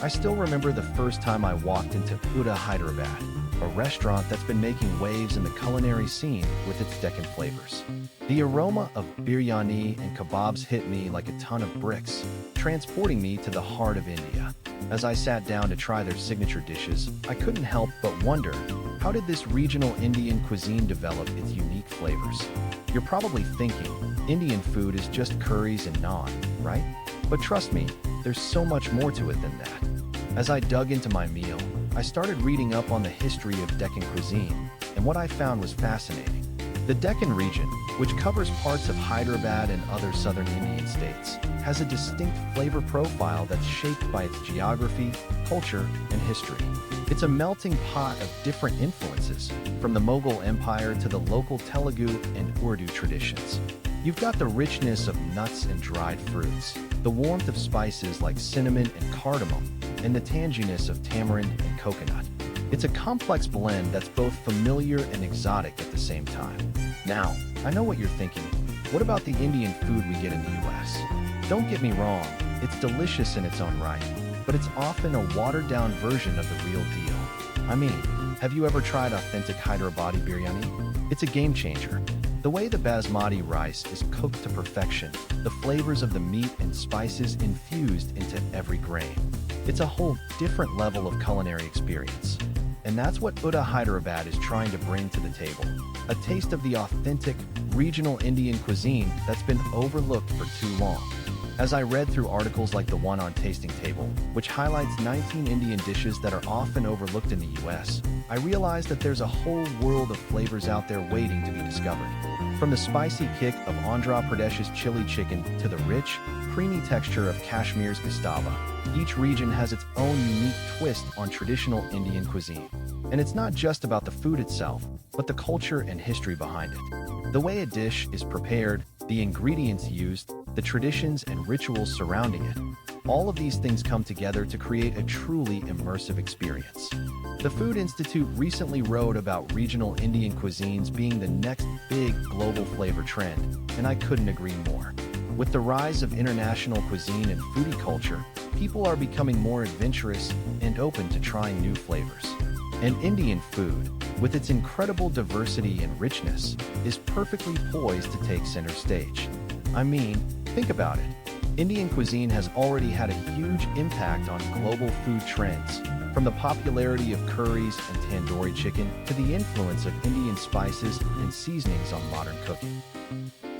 I still remember the first time I walked into Uda Hyderabad, a restaurant that's been making waves in the culinary scene with its Deccan flavors. The aroma of biryani and kebabs hit me like a ton of bricks, transporting me to the heart of India. As I sat down to try their signature dishes, I couldn't help but wonder, how did this regional Indian cuisine develop its unique flavors? You're probably thinking, Indian food is just curries and naan, right? But trust me, there's so much more to it than that. As I dug into my meal, I started reading up on the history of Deccan cuisine, and what I found was fascinating. The Deccan region, which covers parts of Hyderabad and other southern Indian states, has a distinct flavor profile that's shaped by its geography, culture, and history. It's a melting pot of different influences, from the Mughal Empire to the local Telugu and Urdu traditions. You've got the richness of nuts and dried fruits, the warmth of spices like cinnamon and cardamom, and the tanginess of tamarind and coconut. It's a complex blend that's both familiar and exotic at the same time. Now, I know what you're thinking. What about the Indian food we get in the US? Don't get me wrong, it's delicious in its own right, but it's often a watered-down version of the real deal. I mean, have you ever tried authentic Hyderabadi biryani? It's a game changer. The way the basmati rice is cooked to perfection, the flavors of the meat and spices infused into every grain. It's a whole different level of culinary experience. And that's what Uda Hyderabad is trying to bring to the table. A taste of the authentic, regional Indian cuisine that's been overlooked for too long. As I read through articles like the one on Tasting Table, which highlights 19 Indian dishes that are often overlooked in the US, I realized that there's a whole world of flavors out there waiting to be discovered. From the spicy kick of Andhra Pradesh's chili chicken to the rich, creamy texture of Kashmir's gastava, each region has its own unique twist on traditional Indian cuisine. And it's not just about the food itself, but the culture and history behind it. The way a dish is prepared, the ingredients used, the traditions and rituals surrounding it. All of these things come together to create a truly immersive experience. The Food Institute recently wrote about regional Indian cuisines being the next big global flavor trend, and I couldn't agree more. With the rise of international cuisine and foodie culture, people are becoming more adventurous and open to trying new flavors. And Indian food, with its incredible diversity and richness, is perfectly poised to take center stage. I mean, think about it. Indian cuisine has already had a huge impact on global food trends, from the popularity of curries and tandoori chicken to the influence of Indian spices and seasonings on modern cooking.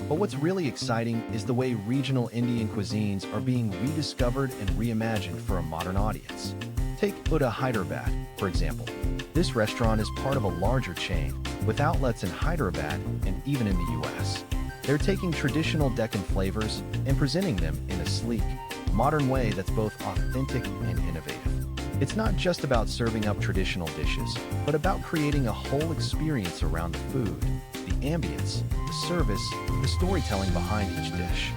But what's really exciting is the way regional Indian cuisines are being rediscovered and reimagined for a modern audience. Take Uda Hyderabad, for example. This restaurant is part of a larger chain, with outlets in Hyderabad and even in the US. They're taking traditional Deccan flavors and presenting them in a sleek, modern way that's both authentic and innovative. It's not just about serving up traditional dishes, but about creating a whole experience around the food, the ambience, the service, the storytelling behind each dish.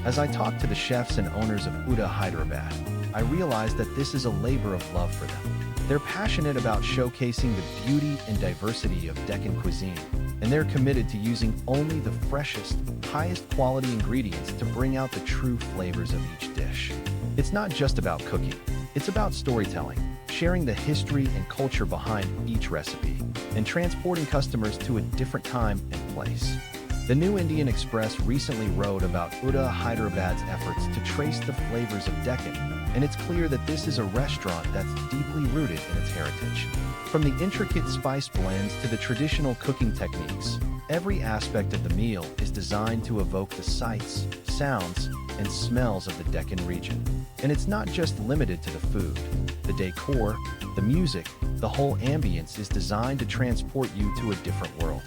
As I talked to the chefs and owners of Uda Hyderabad, I realized that this is a labor of love for them. They're passionate about showcasing the beauty and diversity of Deccan cuisine, and they're committed to using only the freshest, highest quality ingredients to bring out the true flavors of each dish. It's not just about cooking, it's about storytelling, sharing the history and culture behind each recipe, and transporting customers to a different time and place. The New Indian Express recently wrote about Uda Hyderabad's efforts to trace the flavors of Deccan, and it's clear that this is a restaurant that's deeply rooted in its heritage. From the intricate spice blends to the traditional cooking techniques, every aspect of the meal is designed to evoke the sights, sounds, and smells of the Deccan region. And it's not just limited to the food. The decor, the music, the whole ambience is designed to transport you to a different world.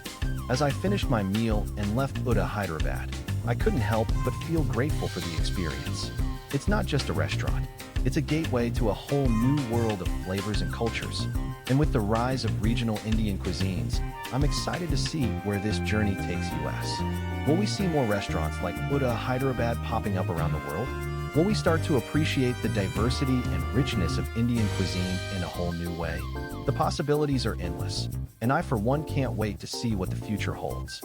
As I finished my meal and left Uda Hyderabad, I couldn't help but feel grateful for the experience. It's not just a restaurant. It's a gateway to a whole new world of flavors and cultures. And with the rise of regional Indian cuisines, I'm excited to see where this journey takes us. Will we see more restaurants like Uda Hyderabad popping up around the world? Will we start to appreciate the diversity and richness of Indian cuisine in a whole new way? The possibilities are endless, and I for one can't wait to see what the future holds.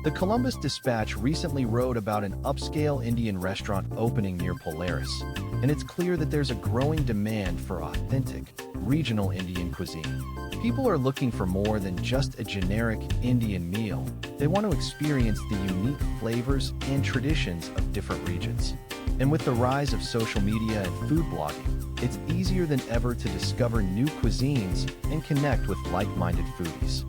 The Columbus Dispatch recently wrote about an upscale Indian restaurant opening near Polaris, and it's clear that there's a growing demand for authentic, regional Indian cuisine. People are looking for more than just a generic Indian meal. They want to experience the unique flavors and traditions of different regions. And with the rise of social media and food blogging, it's easier than ever to discover new cuisines and connect with like-minded foodies.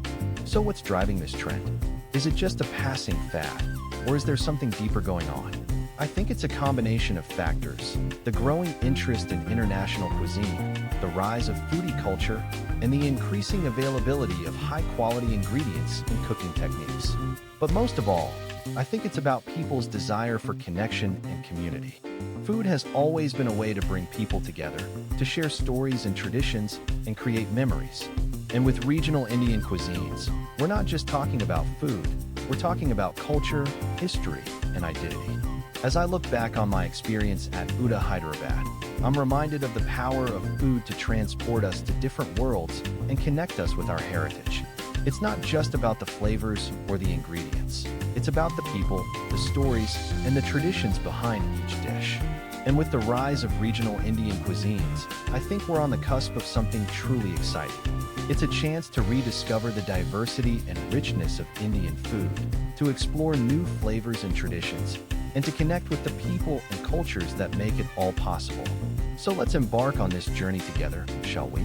So what's driving this trend? Is it just a passing fad, or is there something deeper going on? I think it's a combination of factors: the growing interest in international cuisine, the rise of foodie culture, and the increasing availability of high-quality ingredients and cooking techniques. But most of all, I think it's about people's desire for connection and community. Food has always been a way to bring people together, to share stories and traditions, and create memories. And with regional Indian cuisines, we're not just talking about food, we're talking about culture, history, and identity. As I look back on my experience at Uda Hyderabad, I'm reminded of the power of food to transport us to different worlds and connect us with our heritage. It's not just about the flavors or the ingredients. It's about the people, the stories, and the traditions behind each dish. And with the rise of regional Indian cuisines, I think we're on the cusp of something truly exciting. It's a chance to rediscover the diversity and richness of Indian food, to explore new flavors and traditions, and to connect with the people and cultures that make it all possible. So let's embark on this journey together, shall we?